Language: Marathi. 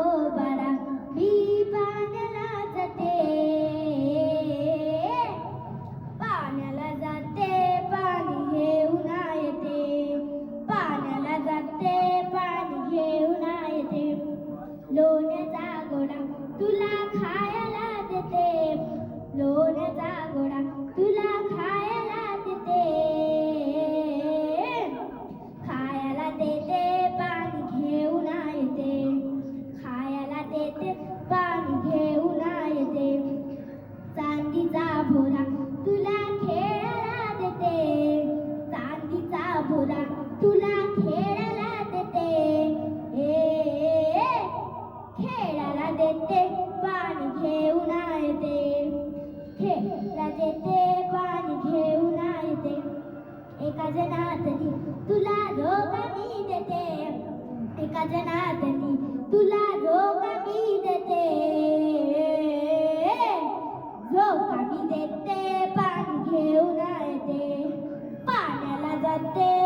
नको बाळा मी पाण्याला जाते पाण्याला जाते पाणी घेऊन येते पाण्याला जाते पाणी घेऊन येते लोण्याचा गोडा तुला खायला देते लोण्याचा गोडा तुला खायला देते खायला देते पाणी घेऊन येते खायला देते पाणी घेऊन येते चांदीचा भोरा तुला खेळायला देते चांदीचा भोरा तुला खेळायला देते खेळायला देते पाणी घेऊन येते खेळायला देते पाणी घेऊन येते एका जनातनी तुला धोका मी देते एका जनातनी तुला धोका मी देते धोका मी देते पाणी घेऊन येते पाण्याला जाते